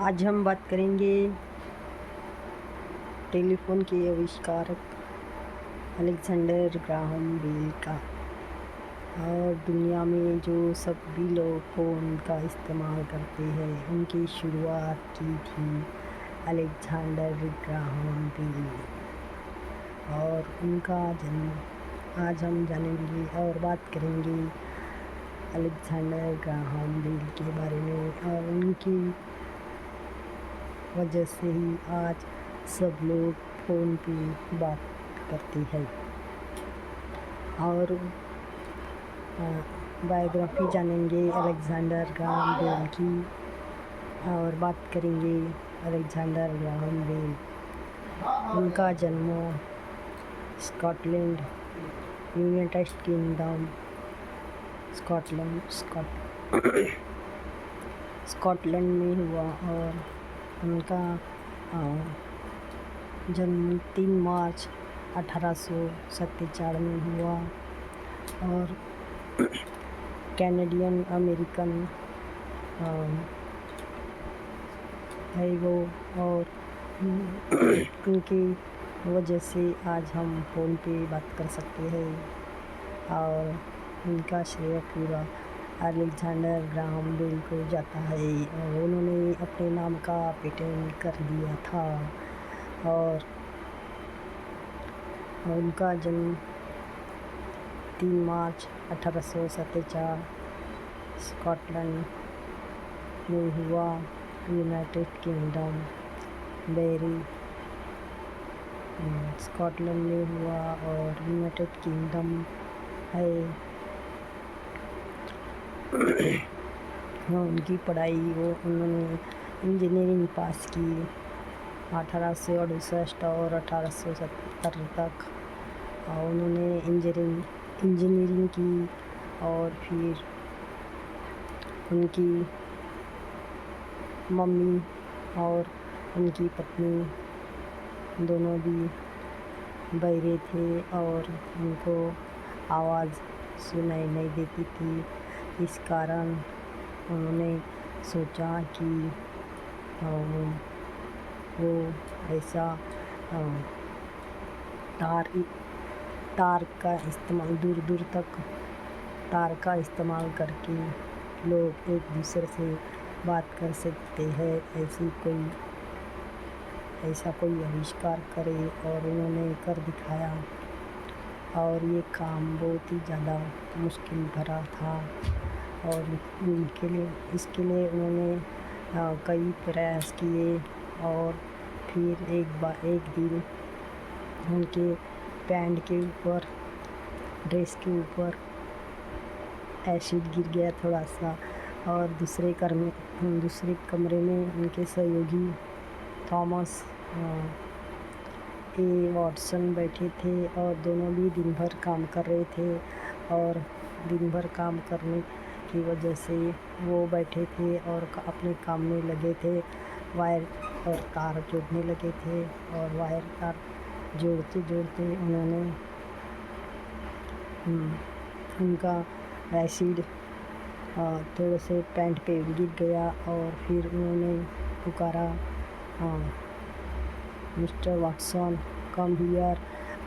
आज हम बात करेंगे टेलीफोन के आविष्कारक अलेक्जेंडर ग्राहम बेल का। और दुनिया में जो सभी लोग फ़ोन का इस्तेमाल करते हैं उनकी शुरुआत की थी अलेक्जेंडर ग्राहम बेल और उनका जन्म आज हम जानेंगे और बात करेंगे अलेक्जेंडर ग्राहम बेल के बारे में। और उनकी वजह से ही आज सब लोग फ़ोन पे बात करते हैं। और बायोग्राफी जानेंगे अलेक्जेंडर ग्राहम बेल की और बात करेंगे अलेक्जेंडर ग्राहम बेल। उनका जन्म स्कॉटलैंड, यूनाइटेड किंगडम, स्कॉटलैंड में हुआ और उनका जन्म 3 मार्च 1847 में हुआ। और कैनेडियन अमेरिकन है वो। और उनकी वजह से आज हम फ़ोन पे बात कर सकते हैं। और उनका श्रेय पूरा अलेक्जेंडर ग्राहम बेल को जाता है और उन्होंने अपने नाम का पेटेंट कर दिया था। और उनका जन्म 3 मार्च 1847 स्कॉटलैंड में हुआ, यूनाइटेड किंगडम बेरी स्कॉटलैंड में हुआ और यूनाइटेड किंगडम है। उनकी पढ़ाई उन्होंने इंजीनियरिंग पास की 1868 और 1870 तक उन्होंने इंजीनियरिंग की। और फिर उनकी मम्मी और उनकी पत्नी दोनों भी बहरे थे और उनको आवाज़ सुनाई नहीं देती थी। इस कारण उन्होंने सोचा कि वो ऐसा तार का इस्तेमाल दूर दूर तक तार का इस्तेमाल करके लोग एक दूसरे से बात कर सकते हैं, ऐसा कोई आविष्कार करे। और उन्होंने कर दिखाया और ये काम बहुत ही ज़्यादा मुश्किल भरा था। और इसके लिए उन्होंने कई प्रयास किए। और फिर एक दिन उनके पैंट के ऊपर, ड्रेस के ऊपर एसिड गिर गया थोड़ा सा। और दूसरे कमरे में उनके सहयोगी थॉमस ए वॉटसन बैठे थे और दोनों भी दिन भर काम कर रहे थे। और दिन भर काम करने की वजह से वो बैठे थे और अपने काम में लगे थे। वायर और तार जोड़ने लगे थे और वायर तार जोड़ते जोड़ते उन्होंने उनका एसिड थोड़े से पैंट पे गिर गया। और फिर उन्होंने पुकारा, mister Watson come here,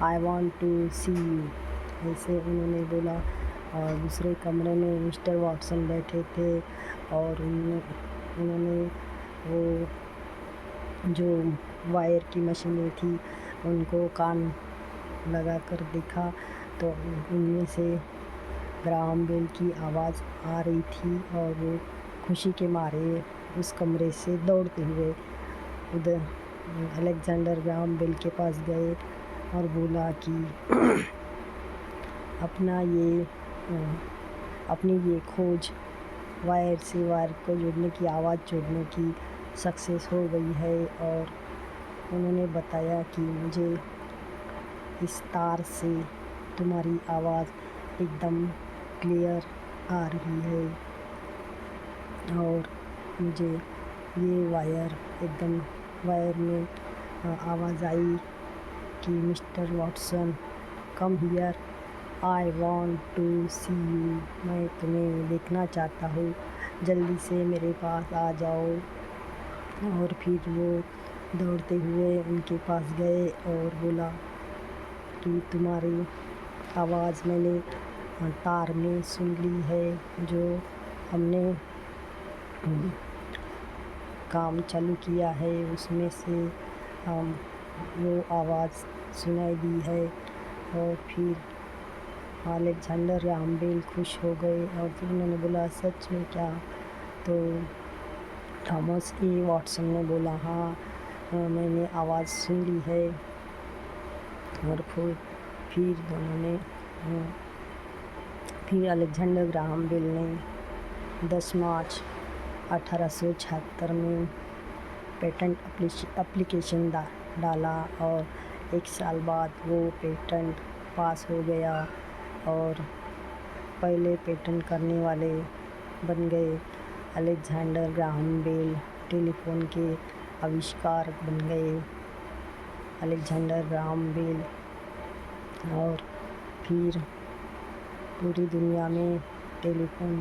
I want to see you, ऐसे उन्होंने बोला। और दूसरे कमरे में मिस्टर वॉटसन बैठे थे और उन्होंने वो जो वायर की मशीनें थी उनको कान लगा कर देखा तो उनमें से ग्राहम बेल की आवाज़ आ रही थी। और वो खुशी के मारे उस कमरे से दौड़ते हुए उधर अलेक्जेंडर ग्राहम बेल के पास गए और बोला कि अपनी ये खोज वायर से वायर को जोड़ने की, आवाज़ जोड़ने की सक्सेस हो गई है। और उन्होंने बताया कि मुझे इस तार से तुम्हारी आवाज़ एकदम क्लियर आ रही है और मुझे ये वायर में आवाज़ आई कि mister Watson come here, I want to see you, मैं तुम्हें देखना चाहता हूँ, जल्दी से मेरे पास आ जाओ। और फिर वो दौड़ते हुए उनके पास गए और बोला कि तुम्हारी आवाज़ मैंने तार में सुन ली है, जो हमने काम चालू किया है उसमें से हम वो आवाज़ सुनाई दी है। और फिर अलेक्जेंडर ग्राहम बेल खुश हो गए और फिर उन्होंने बोला सच में क्या? तो थॉमस ए वॉटसन ने बोला हाँ, मैंने आवाज़ सुन ली है। और फिर दोनों ने फिर अलेक्जेंडर ग्राहम बेल ने 10 मार्च 1876 में पेटेंट एप्लीकेशन डाला और 1 साल बाद वो पेटेंट पास हो गया और पहले पेटेंट करने वाले बन गए। अलेक्जेंडर ग्राहम बेल टेलीफोन के आविष्कारक बन गए। अलेक्जेंडर ग्राहम बेल और फिर पूरी दुनिया में टेलीफोन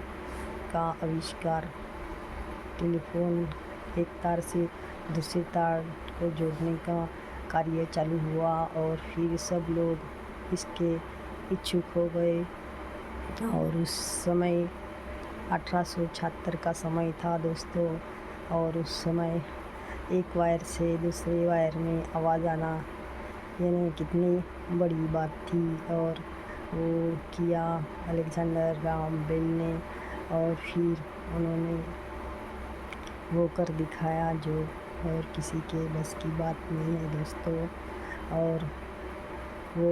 का आविष्कार, टेलीफोन एक तार से दूसरे तार को जोड़ने का कार्य चालू हुआ और फिर सब लोग इसके इच्छुक हो गए। और उस समय 1876 का समय था दोस्तों, और उस समय एक वायर से दूसरे वायर में आवाज़ आना यानी कितनी बड़ी बात थी। और वो किया अलेक्जेंडर ग्राहम बेल ने, और फिर उन्होंने वो कर दिखाया जो और किसी के बस की बात नहीं है दोस्तों। और वो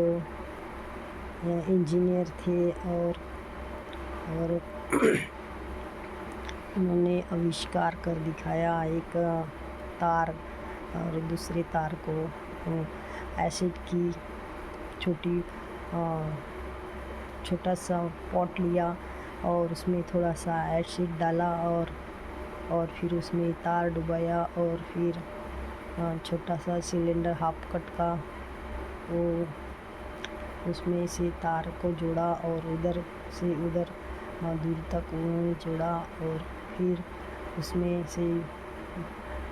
इंजीनियर थे और उन्होंने आविष्कार कर दिखाया एक तार और दूसरे तार को एसिड की छोटा सा पॉट लिया और उसमें थोड़ा सा एसिड डाला और फिर उसमें तार डुबाया और फिर छोटा सा सिलेंडर हाफ कट का वो उसमें से तार को जोड़ा और उधर से उधर दूर तक उन्होंने जोड़ा और फिर उसमें से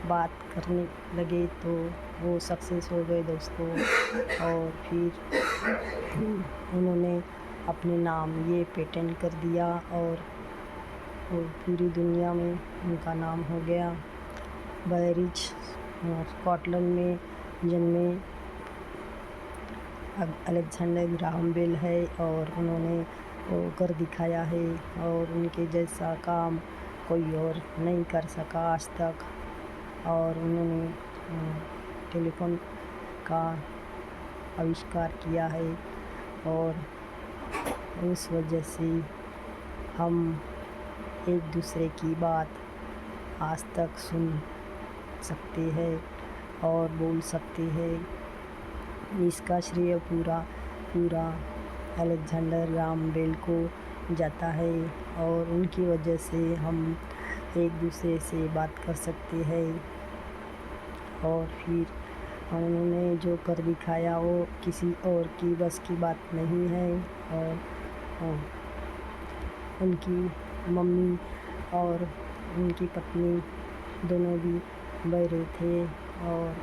बात करने लगे तो वो सक्सेस हो गए दोस्तों। और फिर उन्होंने अपने नाम ये पेटेंट कर दिया और पूरी दुनिया में उनका नाम हो गया। बैरिज स्कॉटलैंड में जन्मे अलेक्जेंडर ग्राहम बेल है और उन्होंने वो कर दिखाया है और उनके जैसा काम कोई और नहीं कर सका आज तक। और उन्होंने टेलीफोन का आविष्कार किया है और उस वजह से हम एक दूसरे की बात आज तक सुन सकते हैं और बोल सकते हैं। इसका श्रेय पूरा अलेक्जेंडर ग्राहम बेल को जाता है और उनकी वजह से हम एक दूसरे से बात कर सकते हैं। और फिर उन्होंने जो कर दिखाया वो किसी और की बस की बात नहीं है। और उनकी मम्मी और उनकी पत्नी दोनों भी बहरे थे और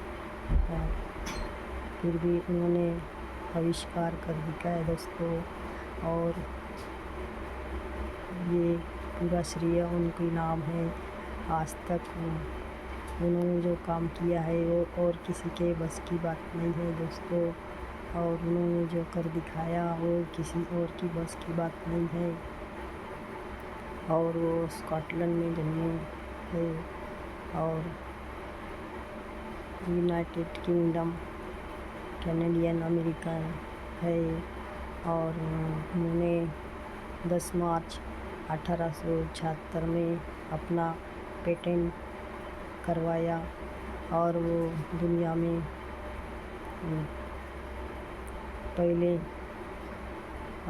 फिर भी उन्होंने आविष्कार कर दिखाया दोस्तों। और ये पूरा श्रेय उनके नाम है। आज तक उन्होंने जो काम किया है वो और किसी के बस की बात नहीं है दोस्तों। और उन्होंने जो कर दिखाया वो किसी और की बस की बात नहीं है। और वो स्कॉटलैंड में जन्मे है और यूनाइटेड किंगडम कैनेडियन अमेरिकन है। और उन्होंने 10 मार्च 1876 में अपना पेटेंट करवाया और वो दुनिया में पहले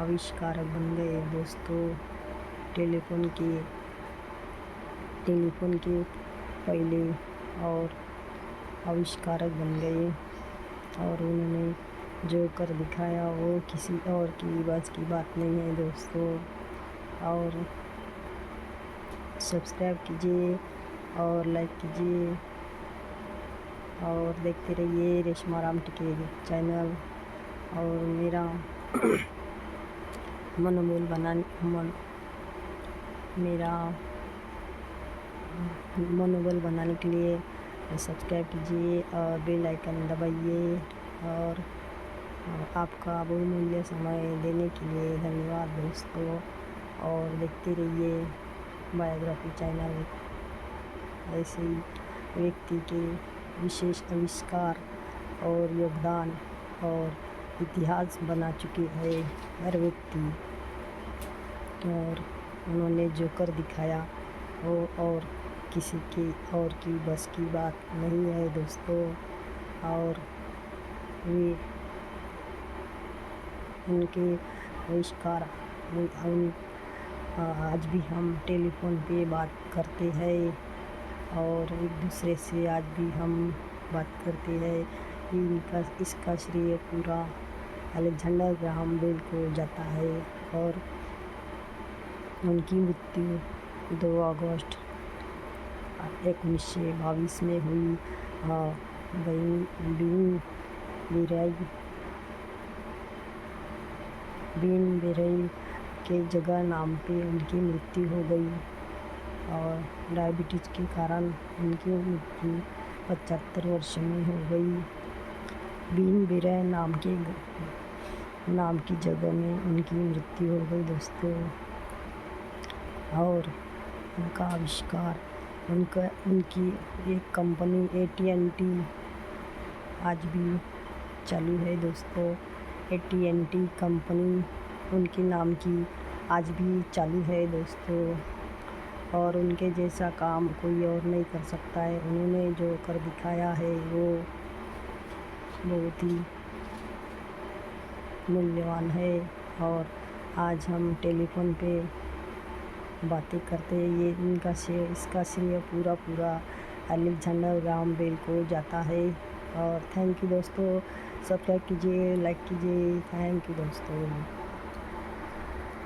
आविष्कारक बन गए दोस्तों। टेलीफोन के पहले और आविष्कारक बन गए और उन्होंने जो कर दिखाया वो किसी और की बस की बात नहीं है दोस्तों। और सब्सक्राइब कीजिए और लाइक कीजिए और देखते रहिए रेशमा राम टिके चैनल। और मेरा मनोबल बनाने के लिए सब्सक्राइब कीजिए और बेल आइकन दबाइए। और आपका बहुमूल्य समय देने के लिए धन्यवाद दोस्तों। और देखते रहिए बायोग्राफी चैनल। ऐसे ही व्यक्ति के विशेष आविष्कार और योगदान और इतिहास बना चुके हैं हर व्यक्ति। और उन्होंने जो कर दिखाया वो और किसी की बस की बात नहीं है दोस्तों। और वे उनके आविष्कार आज भी हम टेलीफोन पे बात करते हैं और एक दूसरे से आज भी हम बात करते हैं। इसका श्रेय पूरा अलेक्जेंडर ग्राहम बेल को जाता है। और उनकी मृत्यु 2 अगस्त 1922 में हुई। बीन बेरई के जगह नाम पे उनकी मृत्यु हो गई। और डायबिटीज़ के कारण उनकी मृत्यु 75 वर्ष में हो गई। बीन बेरई नाम की जगह में उनकी मृत्यु हो गई दोस्तों। और उनका आविष्कार उनकी एक कंपनी AT&T आज भी चालू है दोस्तों। AT&T कंपनी उनके नाम की आज भी चालू है दोस्तों। और उनके जैसा काम कोई और नहीं कर सकता है। उन्होंने जो कर दिखाया है वो बहुत ही मूल्यवान है। और आज हम टेलीफोन पे बातें करते हैं। इसका श्रेय पूरा अलेक्जेंडर ग्राहम बेल को जाता है। और थैंक यू दोस्तों। सब्सक्राइब कीजिए, लाइक कीजिए। थैंक यू दोस्तों।